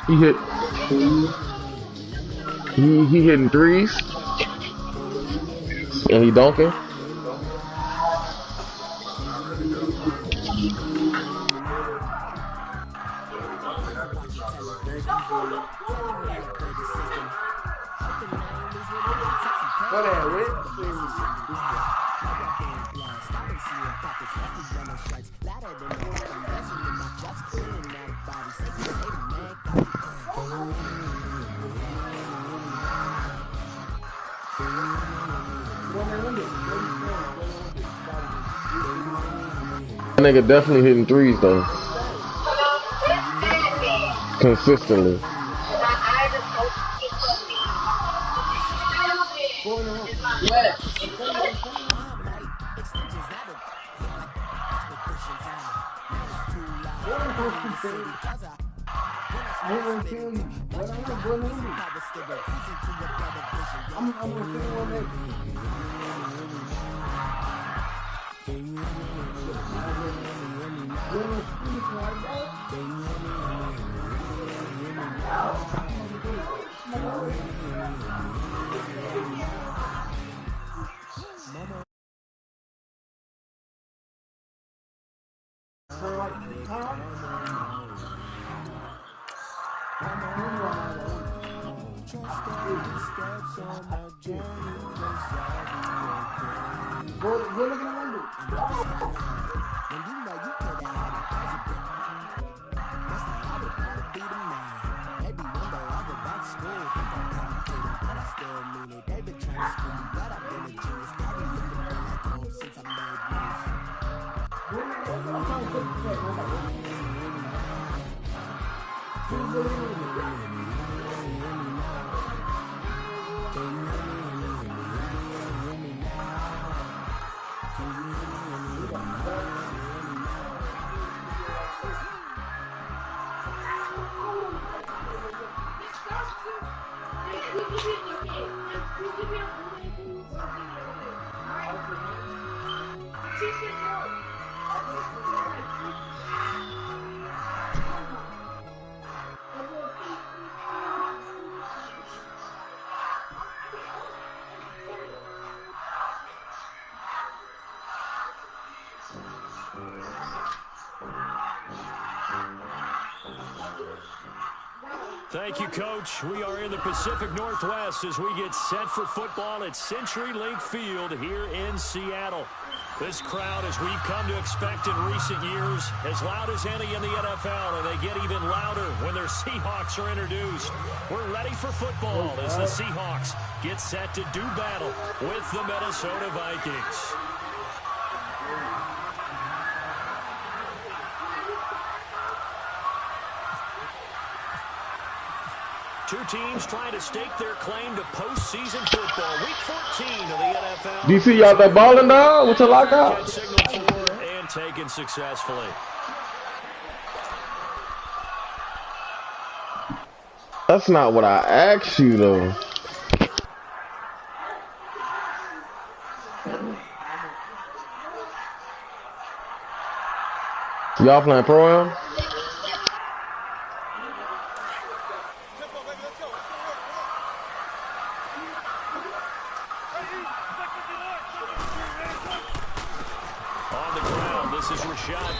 He hit. He hitting threes. And he dunking. That nigga definitely hitting threes though. Consistently. Thank you, Coach. We are in the Pacific Northwest as we get set for football at CenturyLink Field here in Seattle. This crowd, as we've come to expect in recent years, as loud as any in the NFL, and they get even louder when their Seahawks are introduced. We're ready for football as the Seahawks get set to do battle with the Minnesota Vikings. Two teams trying to stake their claim to postseason football. Week 14 of the NFL. Do you see y'all that balling down with your lockout? And taken successfully. That's not what I asked you though. Y'all playing pro-am?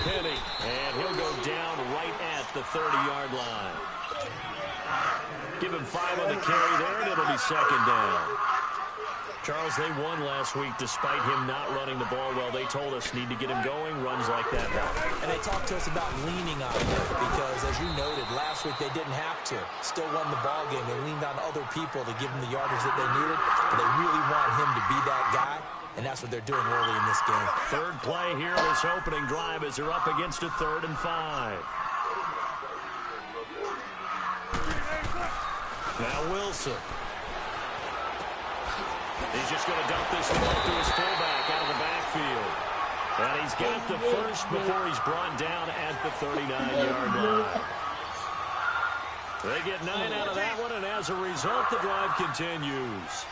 And he'll go down right at the 30-yard line. Give him 5 on the carry there, and it'll be second down. Charles, they won last week despite him not running the ball well. They told us need to get him going, runs like that help. And they talked to us about leaning on him because, as you noted, last week they didn't have to. Still won the ball game. They leaned on other people to give them the yardage that they needed, but they really want him to be that guy. And that's what they're doing early in this game. Third play here, this opening drive as they're up against a 3rd and 5. Now Wilson. He's just going to dump this one off to his fullback out of the backfield. And he's got the first before he's brought down at the 39-yard line. They get 9 out of that one, and as a result, the drive continues.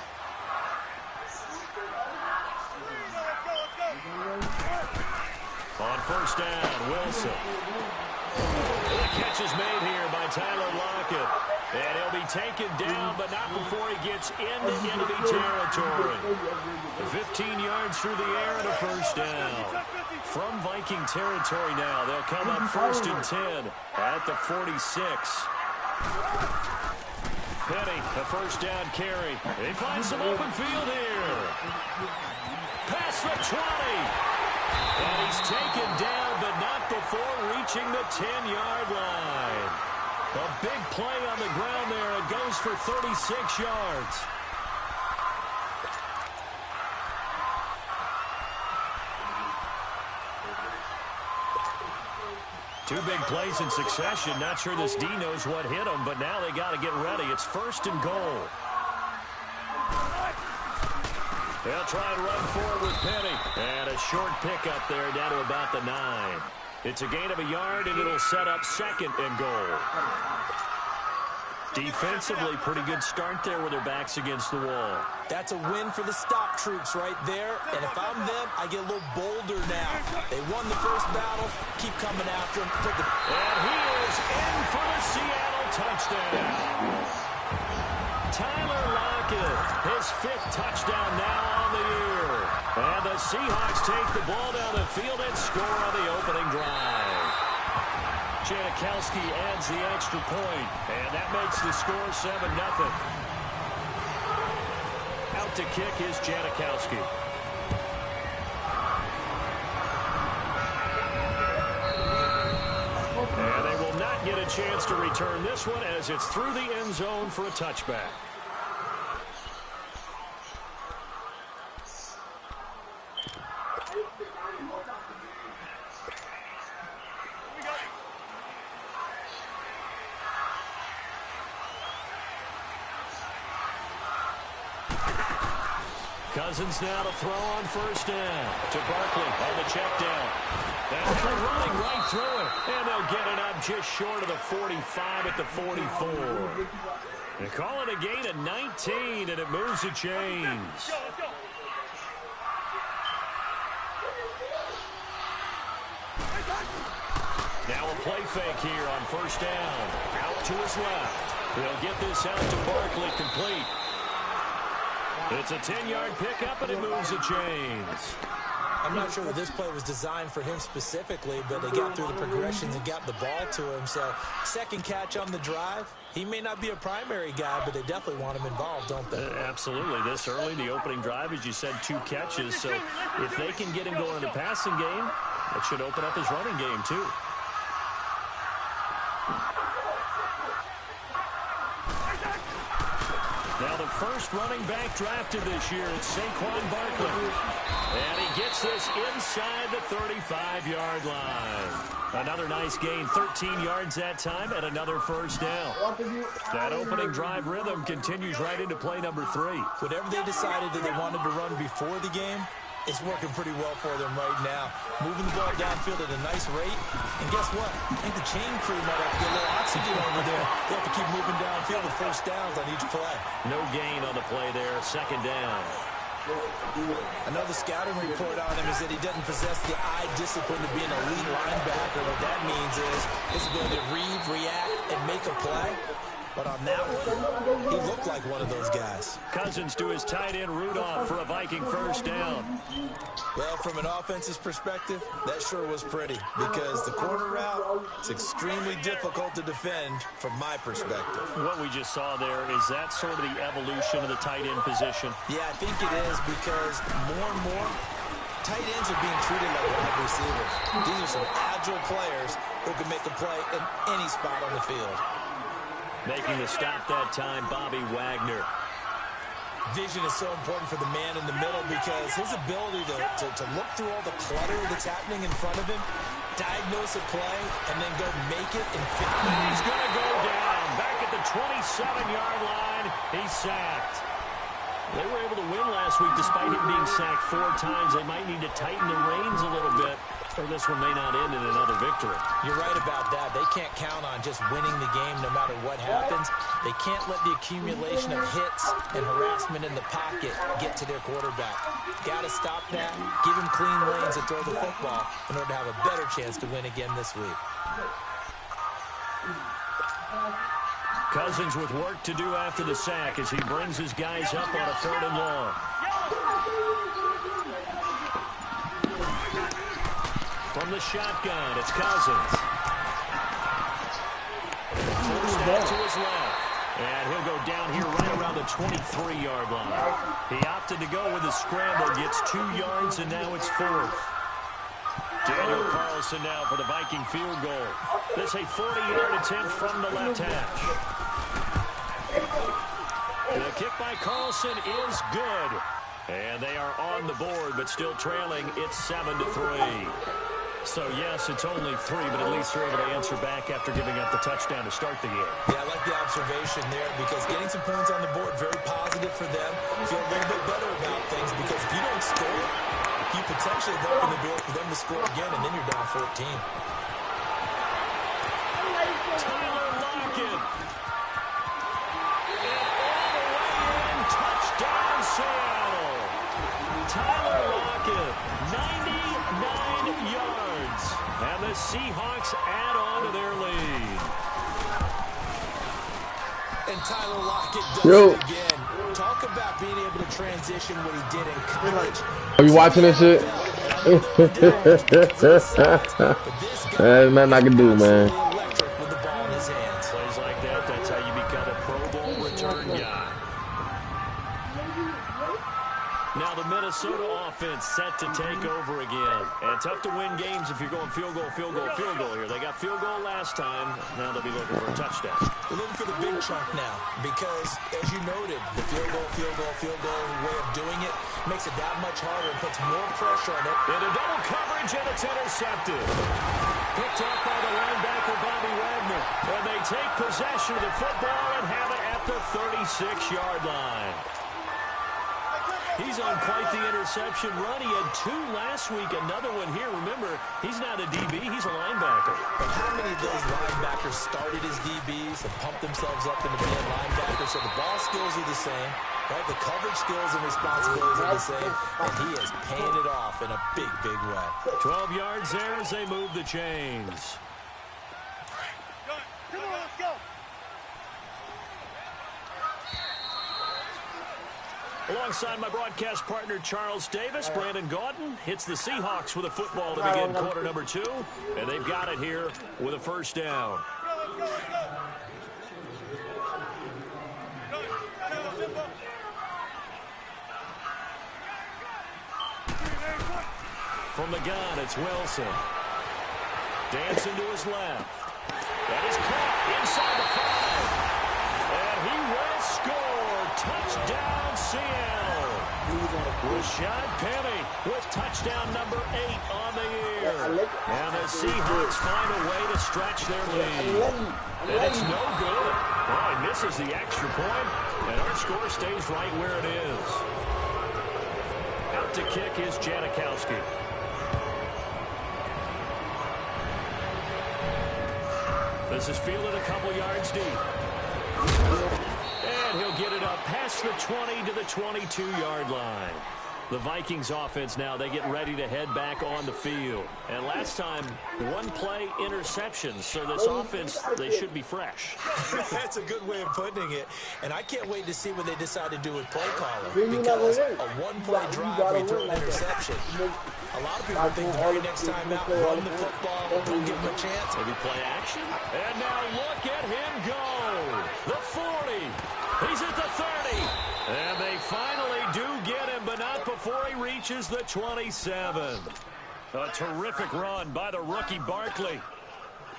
On first down, Wilson. is made here by Tyler Lockett. And he'll be taken down, but not before he gets into enemy territory. 15 yards through the air and a first down. From Viking territory now, they'll come up 1st and 10 at the 46. Petty, a first down carry. He finds some open field here. Past the 20. And he's taken down, but not before reaching the 10-yard line. A big play on the ground there. It goes for 36 yards. Two big plays in succession. Not sure this D knows what hit him, but now they got to get ready. It's 1st and goal. They'll try and run forward with Petty. And a short pickup there down to about the 9. It's a gain of a yard, and it'll set up 2nd and goal. Defensively, pretty good start there with their backs against the wall. That's a win for the stop troops right there. And if I'm them, I get a little bolder now. They won the first battle. Keep coming after him. And he is in for the Seattle touchdown. Tyler Lockett, his 5th touchdown now on the year. And the Seahawks take the ball down the field and score on the opening drive. Janikowski adds the extra point, and that makes the score 7-0. Out to kick is Janikowski. And they will not get a chance to return this one as it's through the end zone for a touchback. Cousins now to throw on first down to Barkley on the check down. And they're running right through it. And they'll get it up just short of the 45 at the 44. They call it a gain of 19, and it moves the chains. Now a play fake here on first down. Out to his left. They'll get this out to Barkley complete. It's a 10-yard pickup, and it moves the chains. I'm not sure that this play was designed for him specifically, but they got through the progressions and got the ball to him. So, second catch on the drive. He may not be a primary guy, but they definitely want him involved, don't they? Absolutely. This early, the opening drive, as you said, 2 catches. So, if they can get him going in the passing game, it should open up his running game, too. Now the first running back drafted this year is Saquon Barkley. And he gets this inside the 35-yard line. Another nice gain, 13 yards that time, and another first down. That opening drive rhythm continues right into play number 3. Whatever they decided that they wanted to run before the game, it's working pretty well for them right now. Moving the ball downfield at a nice rate. And guess what? I think the chain crew might have to get a little oxygen over there. They have to keep moving downfield with first downs on each play. No gain on the play there. Second down. Another scouting report on him is that he doesn't possess the eye discipline to be an elite linebacker. What that means is his ability to read, react, and make a play. But on that one, he looked like one of those guys. Cousins to his tight end Rudolph for a Viking first down. Well, from an offensive perspective, that sure was pretty because the corner route is extremely difficult to defend from my perspective. What we just saw there, is that sort of the evolution of the tight end position? Yeah, I think it is because more and more, tight ends are being treated like wide receivers. These are some agile players who can make a play in any spot on the field. Making the stop that time, Bobby Wagner. Vision is so important for the man in the middle because his ability to look through all the clutter that's happening in front of him, diagnose a play, and then go make it and fit. He's going to go down. Back at the 27-yard line, he's sacked. They were able to win last week despite him being sacked 4 times. They might need to tighten the reins a little bit, or this one may not end in another victory. You're right about that. They can't count on just winning the game no matter what happens. They can't let the accumulation of hits and harassment in the pocket get to their quarterback. Got to stop that, give him clean lanes to throw the football in order to have a better chance to win again this week. Cousins with work to do after the sack as he brings his guys up on a 3rd and long. From the shotgun, it's Cousins. Forced out to his left. And he'll go down here right around the 23-yard line. He opted to go with a scramble, gets 2 yards, and now it's 4th. Daniel Carlson now for the Viking field goal. This a 40-yard attempt from the left hash. The kick by Carlson is good. And they are on the board, but still trailing. It's 7-3. So, yes, it's only 3, but at least they're able to answer back after giving up the touchdown to start the game. Yeah, I like the observation there because getting some points on the board, very positive for them. Feel a little bit better about things because if you don't score, you potentially open the door for them to score again, and then you're down 14. Tyler Lockett. And all the way in, touchdown Seattle. Tyler Lockett, 99 yards. And the Seahawks add on to their lead. And Tyler Lockett does it again. Talk about being able to transition what he did in college. Are you watching this shit? There's nothing I can do, man. With the ball in his hands. Plays like that, that's how you become a Pro Bowl return guy. Now the Minnesota offense set to take over again. And tough to win games if you're going field goal, field goal, field goal here. They got field goal last time. Now they'll be looking for a touchdown. We're looking for the big chunk now because, as you noted, the field goal way of doing it makes it that much harder and puts more pressure on it. Into double coverage, and it's intercepted. Picked up by the linebacker, Bobby Wagner. And they take possession of the football and have it at the 36-yard line. He's on quite the interception run. He had 2 last week, another one here. Remember, he's not a DB, he's a linebacker. But how many of those linebackers started as DBs and pumped themselves up into being linebackers? So the ball skills are the same, right? The coverage skills and responsibilities are the same, and he is paying it off in a big, big way. 12 yards there as they move the chains. Come on, let's go. Alongside my broadcast partner, Charles Davis, Brandon Gaudin hits the Seahawks with a football to begin quarter number 2, and they've got it here with a first down. From the gun, it's Wilson. Dancing to his left. That is caught inside the 5. And he will score. Touchdown, Seattle. Rashad Penny with touchdown number 8 on the year. And the Seahawks find a way to stretch their lead. And it's no good. Well, he misses the extra point, and our score stays right where it is. Out to kick is Janikowski. This is fielded a couple yards deep. And he'll get it up past the 20 to the 22-yard line. The Vikings offense now, they get ready to head back on the field. And last time, 1-play interceptions. So this offense, they should be fresh. That's a good way of putting it. And I can't wait to see what they decide to do with play calling. Because a 1-play drive, we throw an interception. A lot of people think the very next time out, run the football, don't give them a chance. Maybe play action. And now look at him go. The 40. He's at the 30. And they finally do get him, but not before he reaches the 27. A terrific run by the rookie Barkley.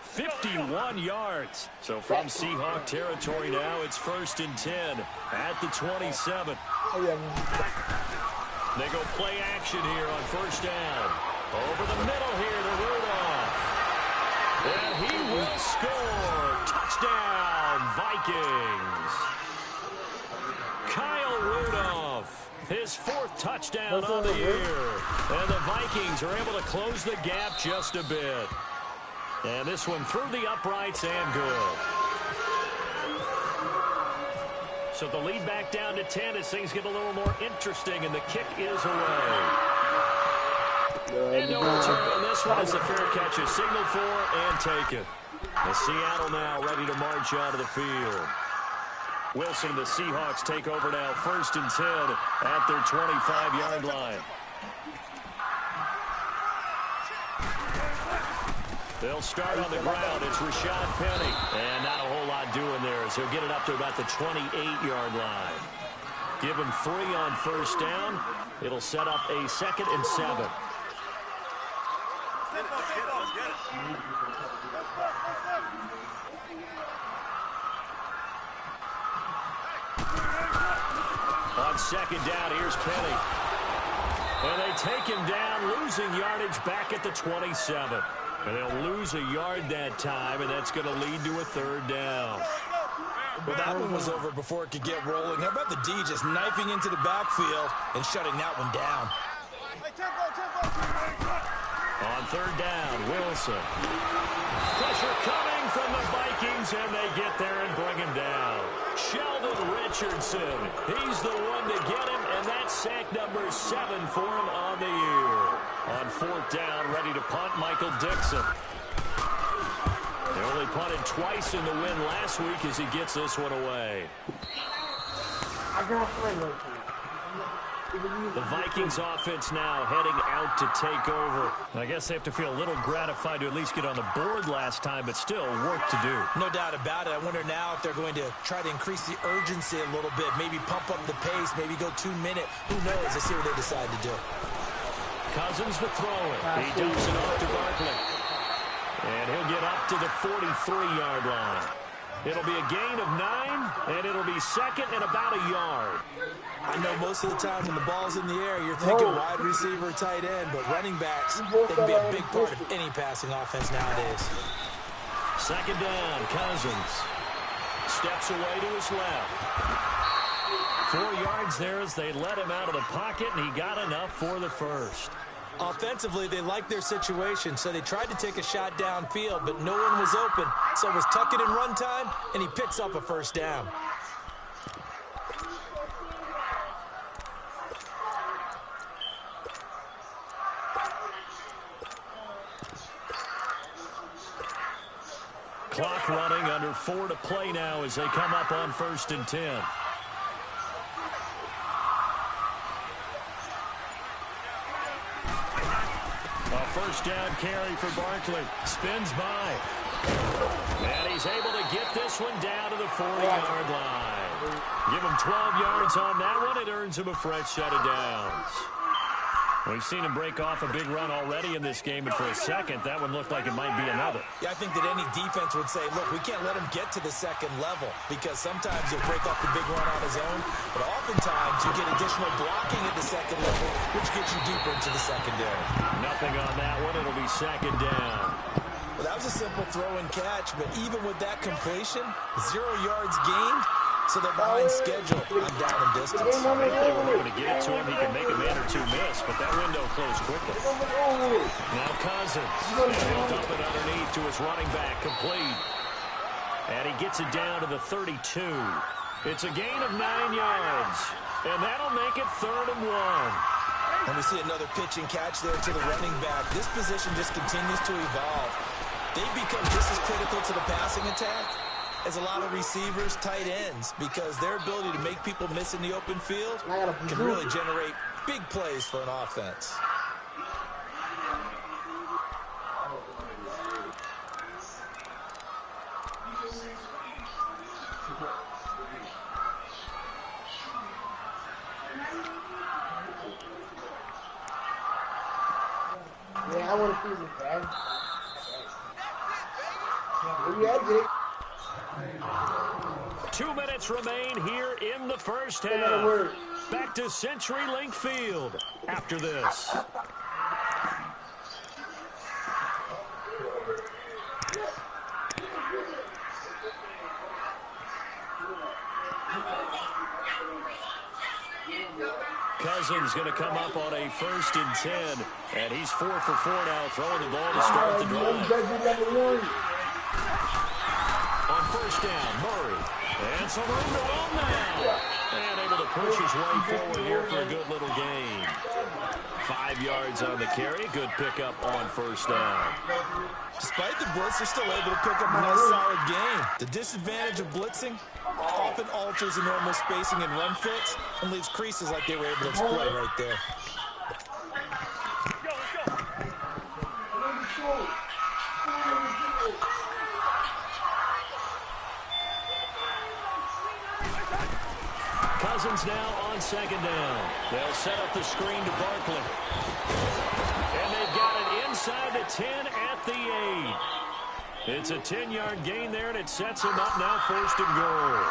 51 yards. So from Seahawk territory now, it's 1st and 10 at the 27. They go play action here on 1st down. Over the middle here to Rudolph. And he will score. Touchdown, Vikings. Kyle Rudolph, his 4th touchdown on the year. And the Vikings are able to close the gap just a bit. And this one through the uprights and good. So the lead back down to 10 as things get a little more interesting, and the kick is away. And no return on this one is a fair catch. A signal for and take it. The Seattle now ready to march onto the field. Wilson and the Seahawks take over now, 1st and 10 at their 25-yard line. They'll start on the ground. It's Rashad Penny. And not a whole lot doing there as he'll get it up to about the 28-yard line. Give him 3 on 1st down. It'll set up a 2nd and 7. On 2nd down, here's Penny. And they take him down, losing yardage back at the 27. And they'll lose a yard that time, and that's going to lead to a 3rd down. Well, that one was over before it could get rolling. How about the D just knifing into the backfield and shutting that one down? On 3rd down, Wilson. Pressure coming from the Vikings, and they get there and bring him down. Sheldon Richardson, he's the one to get him, and that's sack number 7 for him on the year. On 4th down, ready to punt, Michael Dixon. They only punted twice in the win last week as he gets this one away. The Vikings offense now heading out to take over. I guess they have to feel a little gratified to at least get on the board last time, but still work to do. No doubt about it. I wonder now if they're going to try to increase the urgency a little bit, maybe pump up the pace, maybe go 2-minute. Who knows? Let's see what they decide to do. Cousins to throw it. He dumps it off to Barkley. And he'll get up to the 43-yard line. It'll be a gain of 9, and it'll be 2nd and about a yard. I know most of the time when the ball's in the air, you're thinking wide receiver, tight end, but running backs, they can be a big part of any passing offense nowadays. 2nd down, Cousins. Steps away to his left. 4 yards there as they let him out of the pocket, and he got enough for the 1st. Offensively, they liked their situation, so they tried to take a shot downfield, but no one was open. So it was tuck it and run time, and he picks up a 1st down. Clock running, under 4 to play now as they come up on 1st and 10. A 1st down carry for Barkley. Spins by. And he's able to get this one down to the 40-yard line. Give him 12 yards on that one. It earns him a fresh set of downs. We've seen him break off a big run already in this game, and for a second, that one looked like it might be another. Yeah, I think that any defense would say, look, we can't let him get to the 2nd level, because sometimes he'll break off the big run on his own, but oftentimes you get additional blocking at the 2nd level, which gets you deeper into the secondary. Nothing on that one. It'll be 2nd down. Well, that was a simple throw and catch, but even with that completion, 0 yards gained, so they're behind schedule on down and distance. If they were able to get it to him, he could make a man or 2 miss, but that window closed quickly. Now Cousins, and he'll dump it underneath to his running back, complete. And he gets it down to the 32. It's a gain of 9 yards, and that'll make it 3rd and 1. And we see another pitch and catch there to the running back. This position just continues to evolve. They've become just as critical to the passing attack as a lot of receivers, tight ends, because their ability to make people miss in the open field can really generate big plays for an offense. Yeah, I want to see this, man. Yeah, 2 minutes remain here in the 1st half. Back to CenturyLink Field after this. Cousins going to come up on a 1st and 10, and he's 4 for 4 now, throwing the ball to start the drive. On 1st down, Murray. And some room to run now. And able to push his way forward here for a good little gain. 5 yards on the carry. Good pickup on first down. Despite the blitz, they're still able to pick up a nice solid gain. The disadvantage of blitzing often alters the normal spacing and run fits and leaves creases like they were able to exploit right there. Cousins now on second down. They'll set up the screen to Barkley. And they've got it inside the 10 at the 8. It's a 10-yard gain there, and it sets him up now first and goal.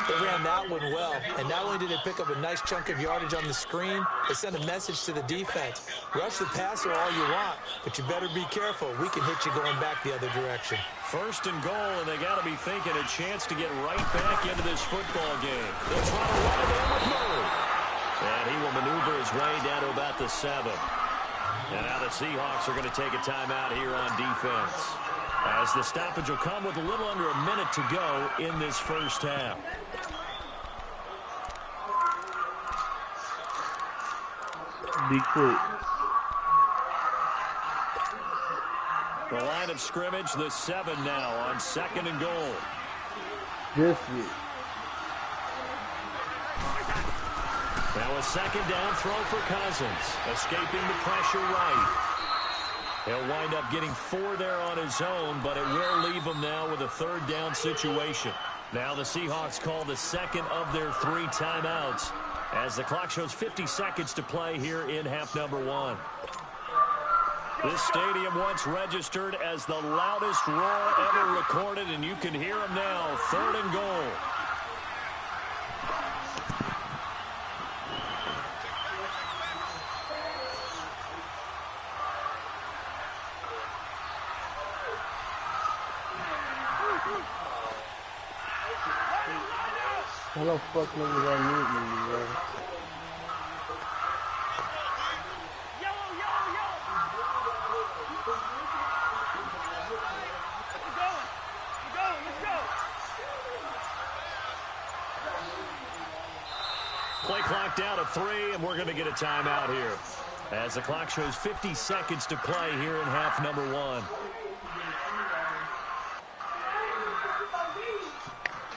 They ran that one well, and not only did they pick up a nice chunk of yardage on the screen, they sent a message to the defense. Rush the passer all you want, but you better be careful. We can hit you going back the other direction. First and goal, and they got to be thinking a chance to get right back into this football game. They'll try to run it in with Murray. And he will maneuver his way down to about the 7. And now the Seahawks are going to take a timeout here on defense, as the stoppage will come with a little under a minute to go in this first half. Be quick. The line of scrimmage, the 7 now on second and goal. This week. Now a second down throw for Cousins, escaping the pressure right. He'll wind up getting 4 there on his own, but it will leave him now with a third down situation. Now the Seahawks call the second of their 3 timeouts, as the clock shows 50 seconds to play here in half number 1. This stadium once registered as the loudest roar ever recorded, and you can hear them now. Third and goal. How the fuck niggas on mute me, bro? Play clock down to 3, and we're going to get a timeout here, as the clock shows 50 seconds to play here in half number 1.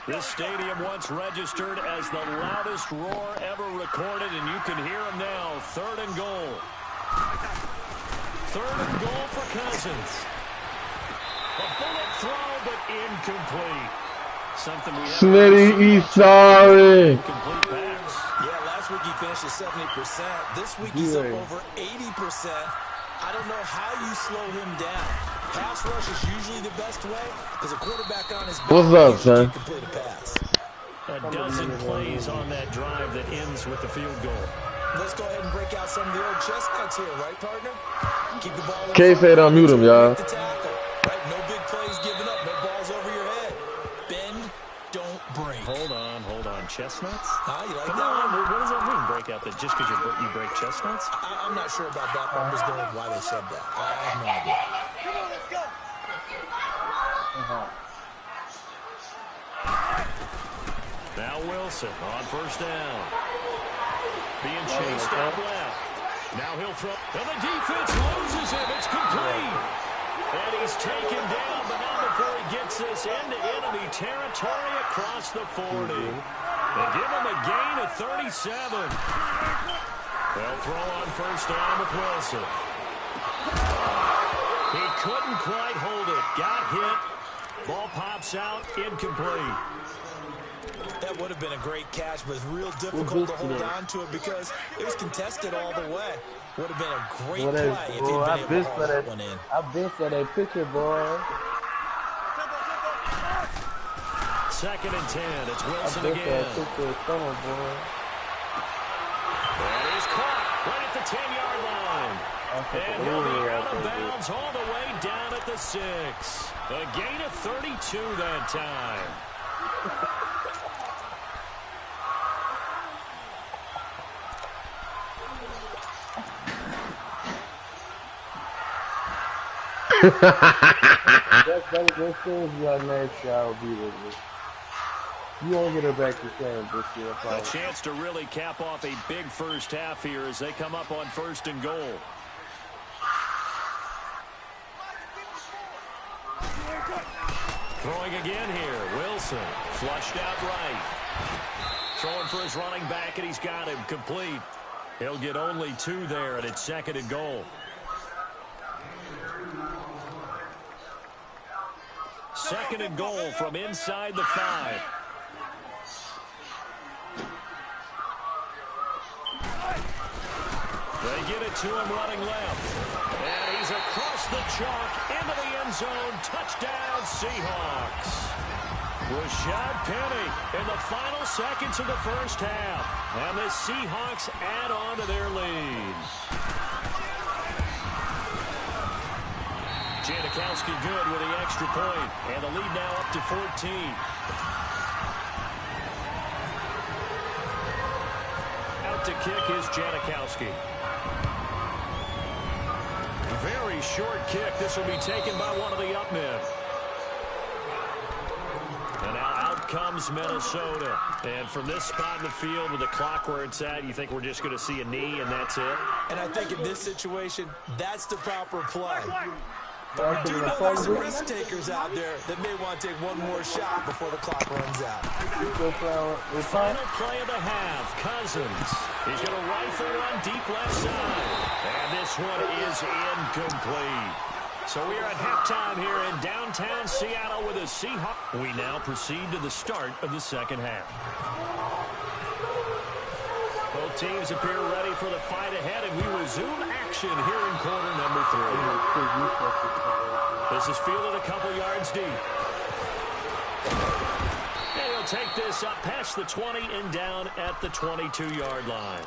This stadium once registered as the loudest roar ever recorded, and you can hear them now. Third and goal. Third and goal for Cousins. A bullet throw, but incomplete. Something we haven't Smitty, he's sorry. Incomplete pass. Yeah, last week he finished at 70%. This week he's up over 80%. I don't know how you slow him down. Pass rush is usually the best way because a quarterback on his back. What's up, son? Complete a pass. A dozen plays on that drive that ends with the field goal. Let's go ahead and break out some of the old chestnuts here, right, partner? Keep the ball. K said unmute him, y'all. Right, no big plays given up, no balls over your head. Bend, don't break. Hold on. Chestnuts? You like Come that on, one? what does that mean, break out? That just because you break chestnuts? I'm not sure about that, but I'm just going with why they said that. I have no idea. Come on, let's go. Now Wilson on first down. Being chased out left. Now he'll throw. And the defense loses him. It's complete. And he's taken down, but not before he gets this into enemy territory across the 40. They give him a gain of 37. They'll throw on first down with Wilson. He couldn't quite hold it. Got hit. Ball pops out. Incomplete. That would have been a great catch, but it's real difficult to hold on to it because it was contested all the way. Would have been a great play if he'd been able to hold that one in. I've been for that picture, boy. Second and 10. It's Wilson I've been for again. that picture, summer, boy. And he's caught right at the 10-yard line. And he'll be out of bounds all the way down at the 6. A gain of 32 that time. That's those things y'all next y'all be with me. You won't get her back the same this year. A Probably. chance to really cap off a big first half here as they come up on 1st and goal. Throwing again here. Wilson flushed out right. Throwing for his running back, and he's got him complete. He'll get only 2 there, and it's 2nd and goal. 2nd and goal from inside the 5. They get it to him running left. And he's across the chalk into the end zone. Touchdown, Seahawks. Rashad Penny in the final seconds of the first half. And the Seahawks add on to their lead. Janikowski good with the extra point. And the lead now up to 14. Out to kick is Janikowski. Very short kick. This will be taken by one of the up men. And now out comes Minnesota. And from this spot in the field with the clock where it's at, you think we're just going to see a knee and that's it? And I think in this situation, that's the proper play. But Back we in do the know there's some phone risk takers out there that may want to take one more shot before the clock runs out. Final play of the half. Cousins. He's going to rifle one deep left side. And this one is incomplete. So we are at halftime here in downtown Seattle with a Seahawks. We now proceed to the start of the second half. Both teams appear ready for the fight ahead, and we resume action here in quarter number 3. This is fielded a couple yards deep. And he'll take this up past the 20 and down at the 22-yard line.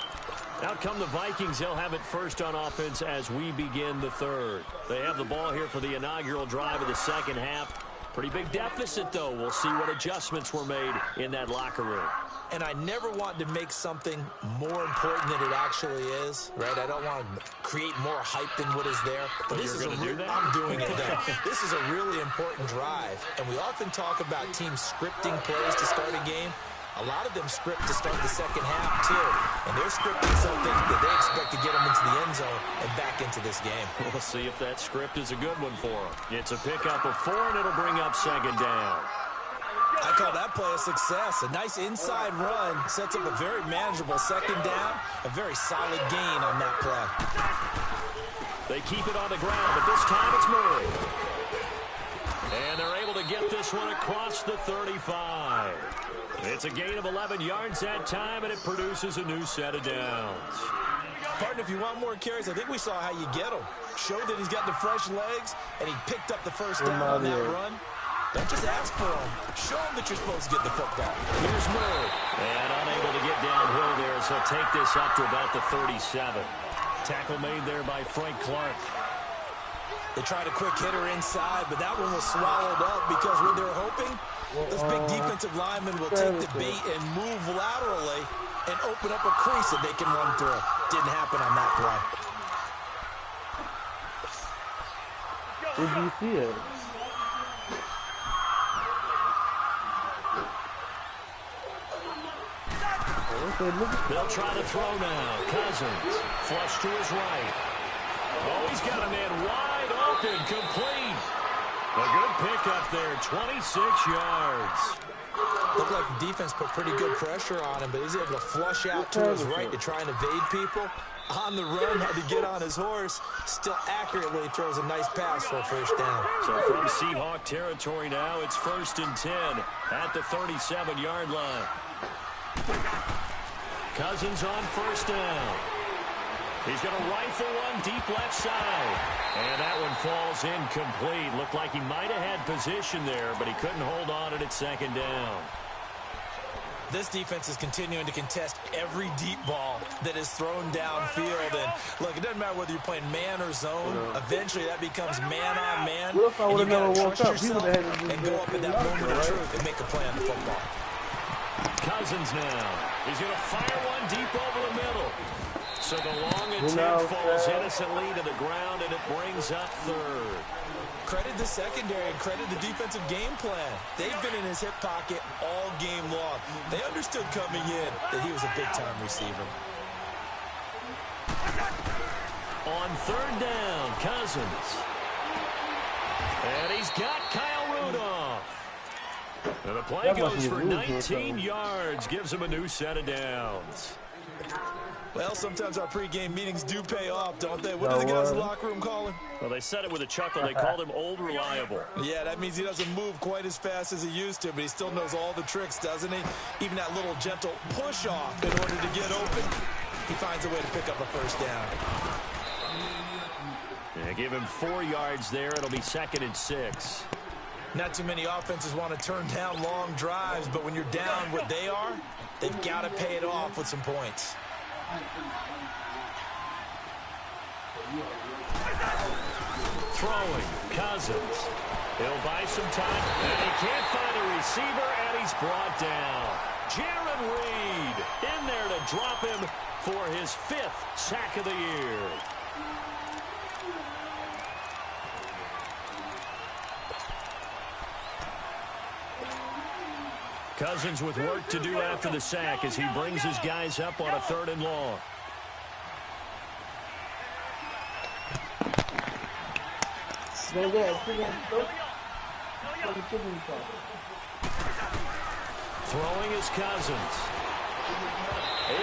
Out come the Vikings. They'll have it first on offense as we begin the third. They have the ball here for the inaugural drive of the second half. Pretty big deficit, though. We'll see what adjustments were made in that locker room. And I never want to make something more important than it actually is, right? I don't want to create more hype than what is there. But this is I'm doing it, though. This is a really important drive. And we often talk about teams scripting plays to start a game. A lot of them script to start the second half, too. And they're scripting something that they expect to get them into the end zone and back into this game. We'll see if that script is a good one for them. It's a pickup of 4, and it'll bring up 2nd down. I call that play a success. A nice inside run sets up a very manageable 2nd down. A very solid gain on that play. They keep it on the ground, but this time it's Murray. And they're able to get this one across the 35. It's a gain of 11 yards that time, and it produces a new set of downs. Partner, if you want more carries, I think we saw how you get them. Showed that he's got the fresh legs, and he picked up the first down on that run. Don't just ask for them. Show them that you're supposed to get the football. Here's Murray. And unable to get downhill there, so take this up to about the 37. Tackle made there by Frank Clark. They tried a quick hitter inside, but that one was swallowed up because what they were hoping, this big defensive lineman will take the bait and move laterally and open up a crease that they can run through. Didn't happen on that play. Did you see it? They'll try to throw now. Cousins. Flush to his right. Oh, he's got a man wide open. Complete. A good pickup there. 26 yards. Looked like the defense put pretty good pressure on him, but he's able to flush out to his right to try and evade people. On the run, had to get on his horse. Still accurately throws a nice pass for a first down. So from Seahawk territory now, it's 1st and 10 at the 37-yard line. Cousins on first down. He's going to rifle one deep left side. And that one falls incomplete. Looked like he might have had position there, but he couldn't hold on it at 2nd down. This defense is continuing to contest every deep ball that is thrown downfield. And look, it doesn't matter whether you're playing man or zone. Eventually, that becomes man on man. What if I And would you have never got to woke trust up? He yourself would have had to and go up in that moment of truth and make a play on the football. Cousins now. He's going to fire one deep over the middle. So the long attempt falls innocently to the ground, and it brings up third. Credit the secondary and credit the defensive game plan. They've been in his hip pocket all game long. They understood coming in that he was a big-time receiver. On third down, Cousins. And he's got Kyle Rudolph. And the play goes for 19 yards, gives him a new set of downs. Well, sometimes our pregame meetings do pay off, don't they? What do the guys in the locker room call him? Well, they said it with a chuckle. They called him Old Reliable. Yeah, that means he doesn't move quite as fast as he used to, but he still knows all the tricks, doesn't he? Even that little gentle push-off in order to get open. He finds a way to pick up a first down. Yeah, give him 4 yards there. It'll be 2nd and 6. Not too many offenses want to turn down long drives, but when you're down what they are, they've got to pay it off with some points. Throwing, Cousins. He'll buy some time, and he can't find a receiver, and he's brought down. Jaron Reed in there to drop him for his 5th sack of the year. Cousins with work to do after the sack as he brings his guys up on a 3rd and long. Throwing is Cousins.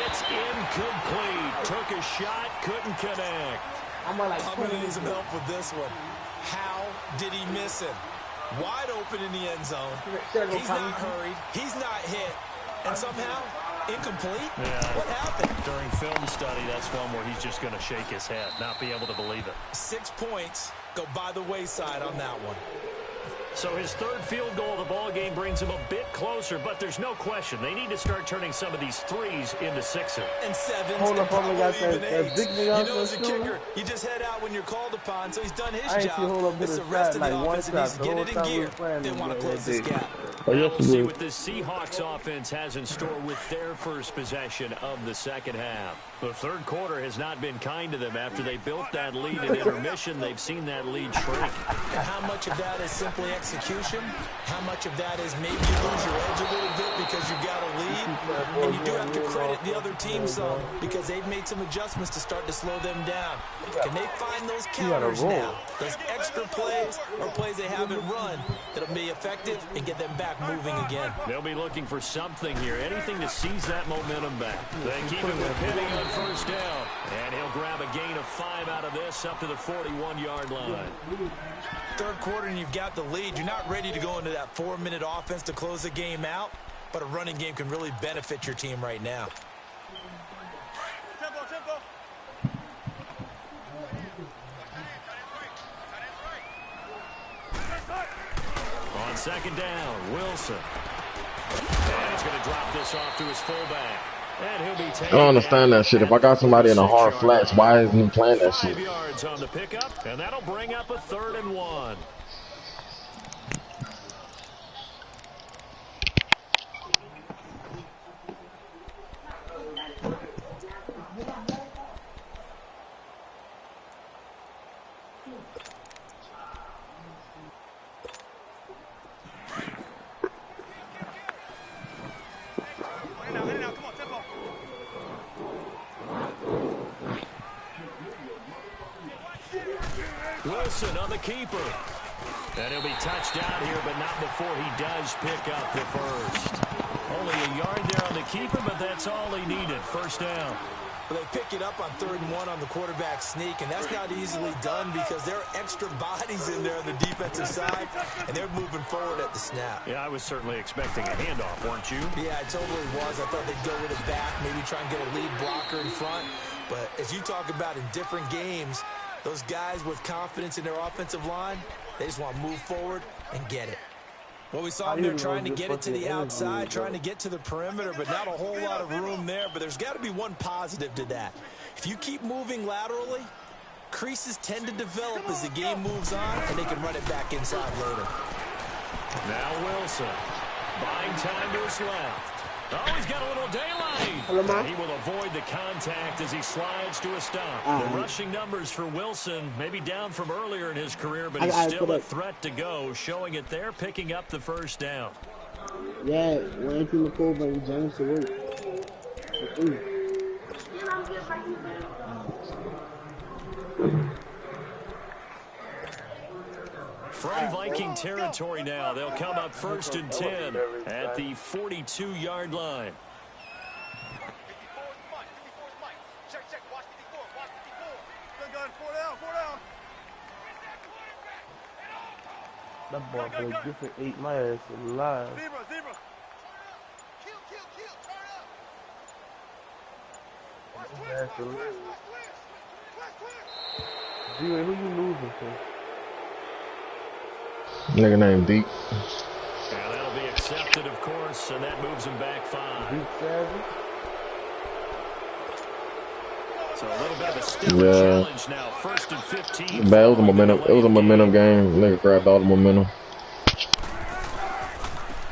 It's incomplete. Took a shot, couldn't connect. I'm going to need some help with this one. How did he miss him? Wide open in the end zone. He's not hurried. He's not hit. And somehow, incomplete? Yeah. What happened? During film study, that's one where he's just going to shake his head, not be able to believe it. 6 points go by the wayside on that one. So his 3rd field goal of the ball game brings him a bit closer, but there's no question they need to start turning some of these 3s into 6s. And 7s. Hold up, probably even 8s. big You know, as a kicker, you just head out when you're called upon, so he's done his job. It's the rest of the offense that needs to get it in gear. They want to close this gap. We'll see what this Seahawks offense has in store with their first possession of the second half. The 3rd quarter has not been kind to them. After they built that lead in intermission, they've seen that lead shrink. And how much of that is simply execution? How much of that is maybe you lose your edge a little bit because you've got a lead? And you do have to credit the other team some because they've made some adjustments to start to slow them down. Can they find those counters now? Those extra plays or plays they haven't run that'll be effective and get them back moving again. They'll be looking for something here, anything to seize that momentum back. They keep it with Penny on first down, and he'll grab a gain of 5 out of this up to the 41-yard line. 3rd quarter and you've got the lead. You're not ready to go into that 4-minute offense to close the game out, but a running game can really benefit your team right now. On 2nd down, Wilson. And he's going to drop this off to his fullback. And he'll be taken. I don't understand that shit. If I got somebody in a hard flats, why isn't he playing that shit? 5 yards on the pickup, and that'll bring up a 3rd and 1. Wilson on the keeper. And he'll be touched down here, but not before he does pick up the first. Only a yard there on the keeper, but that's all he needed. First down. Well, they pick it up on 3rd and 1 on the quarterback sneak, and that's not easily done because there are extra bodies in there on the defensive side, and they're moving forward at the snap. Yeah, I was certainly expecting a handoff, weren't you? Yeah, I totally was. I thought they'd go with it back, maybe try and get a lead blocker in front. But as you talk about in different games, those guys with confidence in their offensive line, they just want to move forward and get it. Well, we saw them there trying to get it to the outside, trying to get to the perimeter, but not a whole lot of room there. But there's got to be one positive to that. If you keep moving laterally, creases tend to develop as the game moves on, and they can run it back inside later. Now Wilson, buying time to his left. Oh, he's got a little daylight. He will avoid the contact as he slides to a stop. The rushing numbers for Wilson, maybe down from earlier in his career, but he's still a threat to go, showing it there, picking up the first down. Yeah, went to the pool by James to work. From Viking territory now, they'll come up 1st and 10 at the 42-yard line. That boy played different 8 my ass alive. Zebra. Turn up. Zero, who you losing to? Nigga named Deep. And that'll be accepted, of course, and that moves him back 5. Deep Savage? So a little bit of a stiffer challenge now. 1st and 15. But it was a momentum. It was a momentum game. Nigga grabbed all the momentum.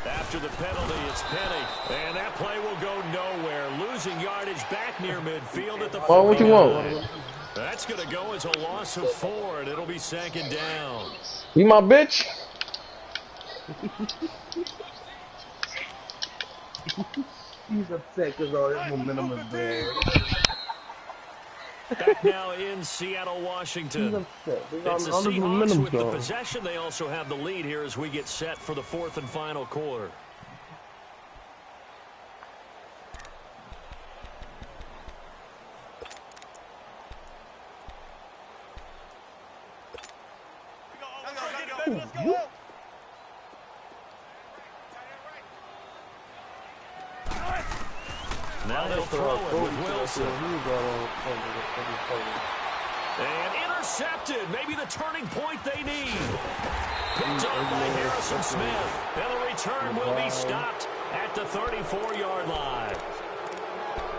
After the penalty, it's Penny, and that play will go nowhere. Losing yardage back near midfield at the 49. Oh, what you want? That's going to go as a loss of 4, and it'll be 2nd down. You my bitch? He's upset because all his momentum is bad. Back now in Seattle, Washington. It's the Seahawks with the possession. They also have the lead here as we get set for the 4th and final quarter. Now they'll throw it with Wilson. And intercepted. Maybe the turning point they need. Picked up by Harrison Smith. And the return will be stopped at the 34-yard line.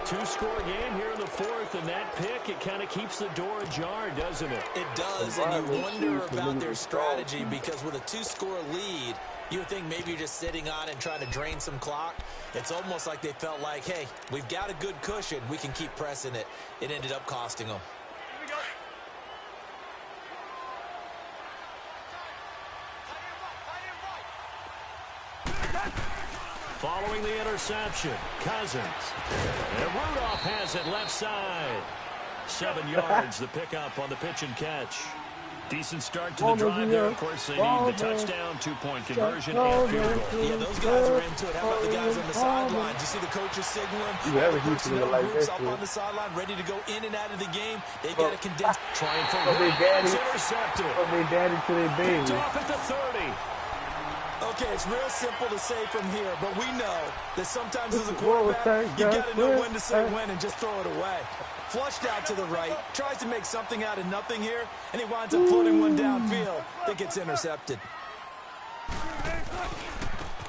2-score game here in the 4th, and that pick, it kind of keeps the door ajar, doesn't it? It does, and you wonder about their strategy because with a 2-score lead, you would think maybe you're just sitting on it and trying to drain some clock. It's almost like they felt like, hey, we've got a good cushion. We can keep pressing it. It ended up costing them. Following the interception, Cousins. And Rudolph has it left side. 7 yards, the pickup on the pitch and catch. Decent start to the drive there. Of course, they need the touchdown, 2-point conversion, and field goal. Yeah, those guys are into it. How about the guys on the sideline? Do you see the coaches signaling? The personnel groups up on the sideline, ready to go in and out of the game. They got to condense. Trying for Rudolph. Intercepted. They daddy to their baby. Picked off at the 30. Okay, it's real simple to say from here, but we know that sometimes as a quarterback, you got to know when to say when and just throw it away. Flushed out to the right, tries to make something out of nothing here, and he winds up floating one downfield that gets intercepted.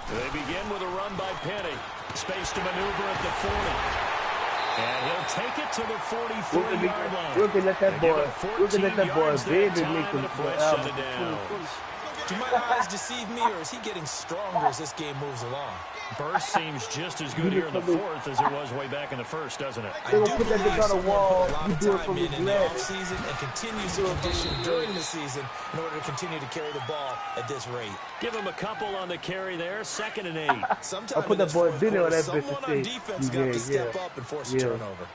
They begin with a run by Penny. Space to maneuver at the 40. And he'll take it to the 43-yard line. Look at that boy, baby, make him shut it down. Do my eyes deceive me, or is he getting stronger as this game moves along? Burst seems just as good here in the 4th as it was way back in the 1st, doesn't it? I do believe someone put a lot of time in the offseason and continues to condition during the season in order to continue to carry the ball at this rate. Give him a couple on the carry there, 2nd and 8. Sometime I put that boy Billy on that bitch. Someone on defense got to step up and force a turnover.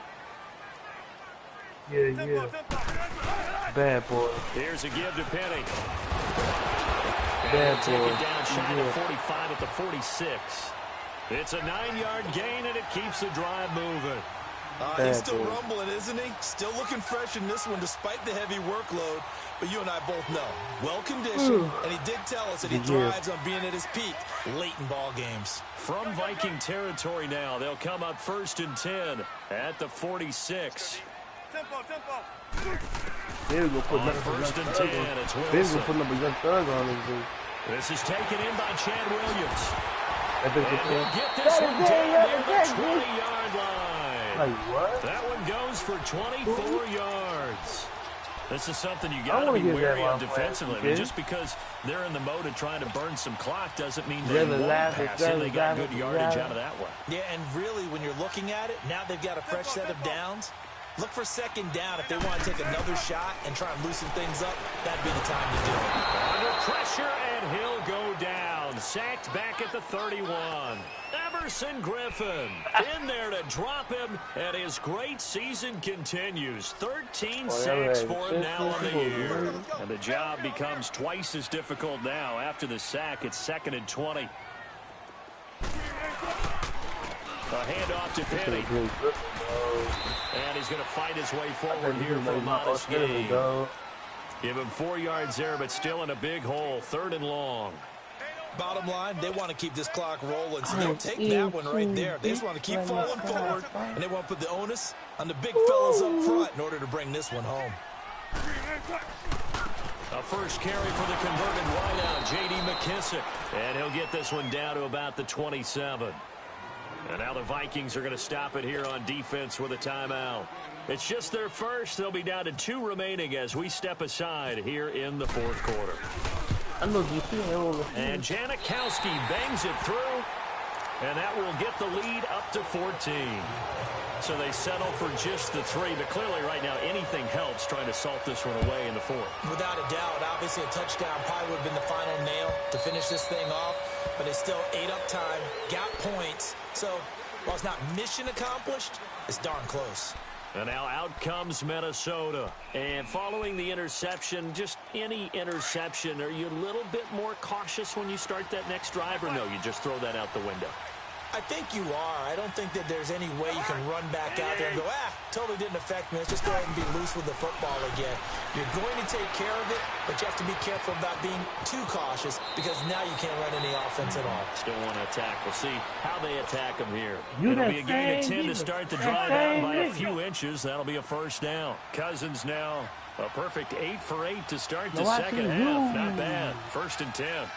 Yeah. Bad boy. Here's a give to Penny. Bad Take boy. it down shy of 45 at the 46. It's a 9-yard gain, and it keeps the drive moving. He's still rumbling, isn't he? Still looking fresh in this one despite the heavy workload. But you and I both know, well-conditioned, and he did tell us that he thrives on being at his peak late in ball games. From Viking territory now, they'll come up 1st and 10 at the 46. Tempo. They will put On 1st and 10, it's Wilson. put number young thug on his dude. This is taken in by Chad Williams. And we'll get this one down near the 20-yard line. Like what? That one goes for 24 yards. This is something you got to be wary of defensively. I mean, kid. just because they're in the mode of trying to burn some clock doesn't mean they Rather won't laugh pass at it. They got good yardage rather- out of that one. Yeah, and really, when you're looking at it, now they've got a fresh set of downs. Look for second down if they want to take another shot and try and loosen things up. That'd be the time to do it. Under pressure, and he'll go down. Sacked back at the 31. Emerson Griffin in there to drop him, and his great season continues. 13 sacks for him now on the year. And the job becomes twice as difficult now. After the sack, it's 2nd and 20. A handoff to Penny. And he's going to fight his way forward here for a modest gain. Give him 4 yards there, but still in a big hole. 3rd and long. Bottom line, they want to keep this clock rolling, so they'll take that one right there. They just want to keep falling forward, and they want to put the onus on the big fellas up front in order to bring this one home. A first carry for the converted wideout, J.D. McKissick. And he'll get this one down to about the 27. And now the Vikings are going to stop it here on defense with a timeout. It's just their first. They'll be down to 2 remaining as we step aside here in the 4th quarter. And Janikowski bangs it through, and that will get the lead up to 14. So they settle for just the 3, but clearly right now anything helps trying to salt this one away in the 4th. Without a doubt, obviously a touchdown probably would have been the final nail to finish this thing off, but it's still ate up time, got points. So while it's not mission accomplished, it's darn close. And now out comes Minnesota. And following the interception, just any interception, are you a little bit more cautious when you start that next drive, or no, you just throw that out the window? I think you are. I don't think that there's any way you can run back out there and go, totally didn't affect me. Let's just go ahead and be loose with the football again. You're going to take care of it, but you have to be careful about being too cautious because now you can't run any offense at all. Still want to attack. We'll see how they attack them here. It'll be a gain of 10 to start the drive out by a few inches. That'll be a first down. Cousins now a perfect 8 for 8 to start the second half. Not bad. 1st and 10.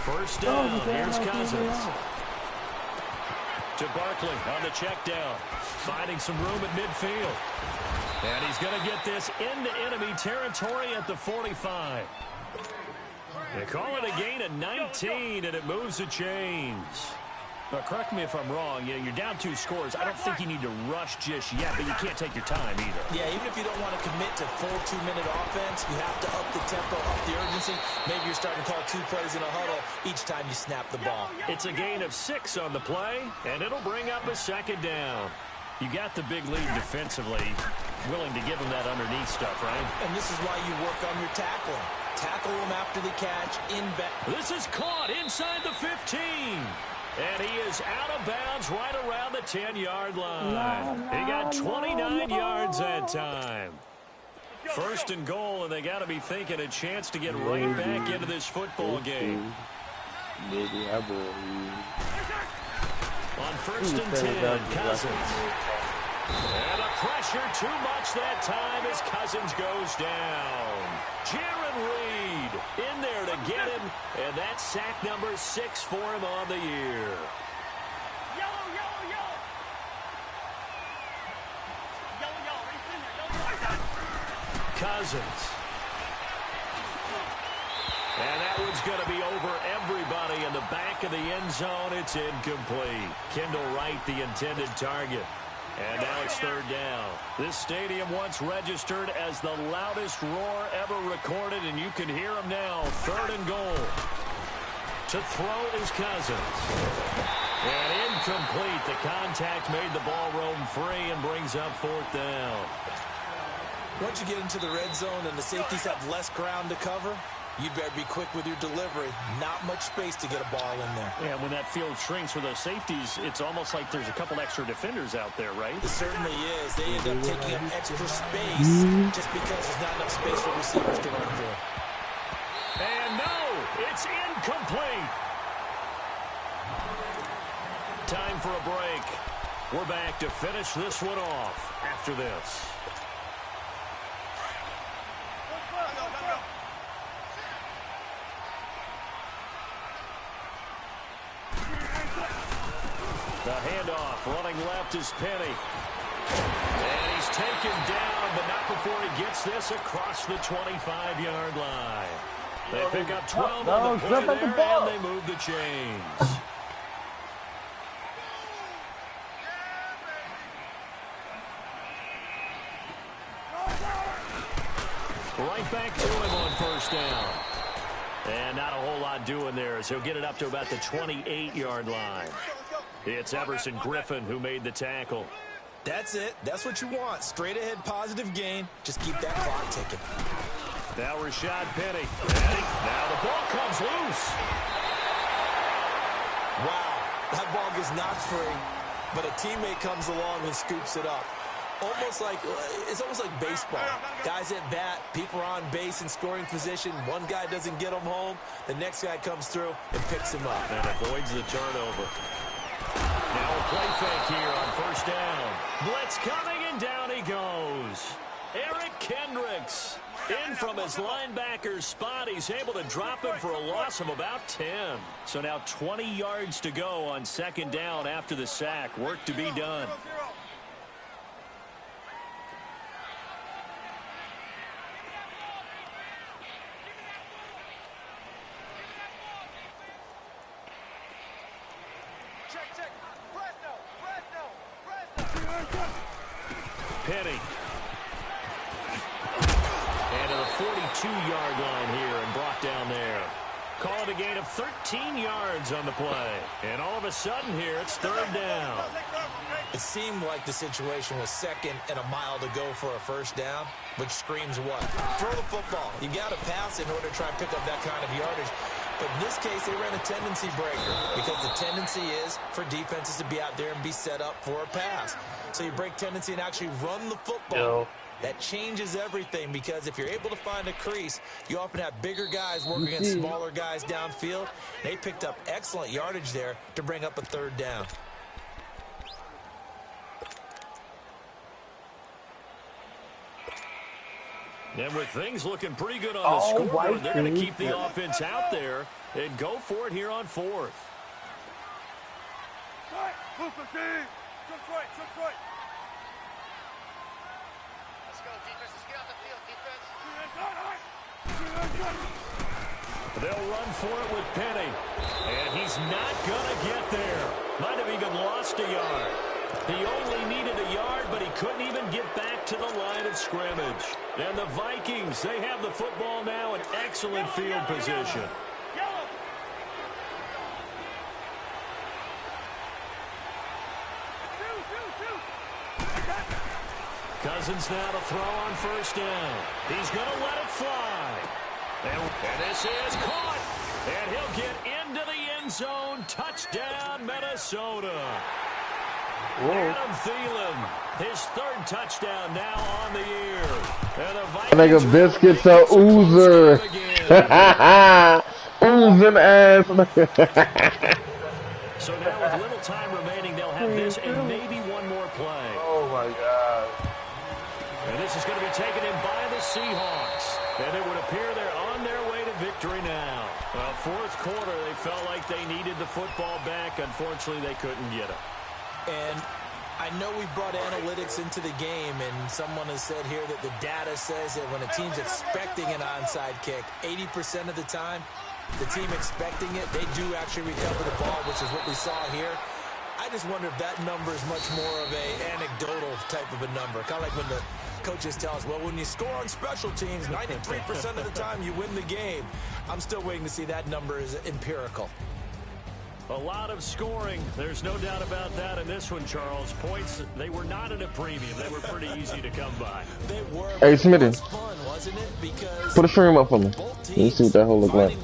First down, here's Cousins. To Barkley on the check down. Finding some room at midfield. And he's going to get this into enemy territory at the 45. They call it a gain of 19, and it moves the chains. Now, correct me if I'm wrong. You're down 2 scores. I don't think you need to rush just yet, but you can't take your time either. Yeah, even if you don't want to commit to full 2-minute offense, you have to up the tempo, up the urgency. Maybe you're starting to call 2 plays in a huddle each time you snap the ball. It's a gain of 6 on the play, and it'll bring up a 2nd down. You got the big lead defensively, willing to give them that underneath stuff, right? And this is why you work on your tackling. Tackle them after the catch, in back. This is caught inside the 15. And he is out of bounds right around the 10-yard line. He got 29 yards that time. 1st and goal, and they got to be thinking a chance to get right back into this football game. On 1st and 10, Cousins. And the pressure too much that time as Cousins goes down. Jaron Reed in there to get him, and that's sack number 6 for him on the year. Yellow, yellow, yellow. Yellow, yellow. Cousins. And that one's going to be over everybody in the back of the end zone. It's incomplete. Kendall Wright, the intended target. And now it's 3rd down. This stadium once registered as the loudest roar ever recorded, and you can hear him now. 3rd and goal. To throw is Cousins. And incomplete. The contact made the ball roam free and brings up 4th down. Once you get into the red zone and the safeties have less ground to cover, you better be quick with your delivery. Not much space to get a ball in there. Yeah, when that field shrinks with those safeties, it's almost like there's a couple extra defenders out there, right? It certainly is. They end up taking up extra space just because there's not enough space for receivers to run through. And no, it's incomplete. Time for a break. We're back to finish this one off after this. The handoff, running left is Penny. And he's taken down, but not before he gets this across the 25-yard line. They pick up 12 on the play there, and they move the chains. Right back to him on first down. And not a whole lot doing there as he'll get it up to about the 28-yard line. It's Everson Griffin who made the tackle. That's it. That's what you want. Straight ahead positive gain. Just keep that clock ticking. Now Rashad Penny. Now the ball comes loose. Wow. That ball gets knocked free, but a teammate comes along and scoops it up. It's almost like baseball. Guys at bat, people are on base in scoring position. One guy doesn't get him home. The next guy comes through and picks him up. And avoids the turnover. Now a play fake here on first down. Blitz coming, and down he goes. Eric Kendricks in from his linebacker's spot. He's able to drop him for a loss of about 10. So now 20 yards to go on second down after the sack. Work to be done. Penny. And to the 42-yard line here and brought down there. Call it a gain of 13 yards on the play. And all of a sudden here, it's third down. It seemed like the situation was second and a mile to go for a first down, which screams what? Throw the football. You got to pass in order to try and pick up that kind of yardage. But in this case, they ran a tendency breaker because the tendency is for defenses to be out there and be set up for a pass. So you break tendency and actually run the football. That changes everything because if you're able to find a crease, you often have bigger guys working against smaller guys downfield. They picked up excellent yardage there to bring up a third down. And with things looking pretty good on the scoreboard, they're going to keep the offense out there and go for it here on fourth. Let's go, defense. Let's get out the field, defense. They'll run for it with Penny. And he's not going to get there. Might have even lost a yard. He only needed a yard, but he couldn't even get back to the line of scrimmage. And the Vikings, they have the football now in excellent field position. Cousins now to throw on first down. He's going to let it fly. And this is caught. And he'll get into the end zone. Touchdown, Minnesota. Adam Thielen, his third touchdown now on the year. And the Vikings nigga Biscuit's a oozer. Oozing ass. So now with little time remaining, they'll have this and maybe one more play. Oh my God. And this is going to be taken in by the Seahawks. And it would appear they're on their way to victory now. Well, fourth quarter, they felt like they needed the football back. Unfortunately, they couldn't get it. And I know we brought analytics into the game, and someone has said here that the data says that when a team's expecting an onside kick, 80% of the time, the team expecting it, they do actually recover the ball, which is what we saw here. I just wonder if that number is much more of a anecdotal type of a number. Kind of like when the coaches tell us, well, when you score on special teams, 93% of the time you win the game. I'm still waiting to see that number is empirical. A lot of scoring. There's no doubt about that in this one, Charles. Points, they were not at a premium. They were pretty easy to come by. They were. Hey, Smitty. Fun, wasn't it? Because put a stream up for me. Let me see what that hole look like.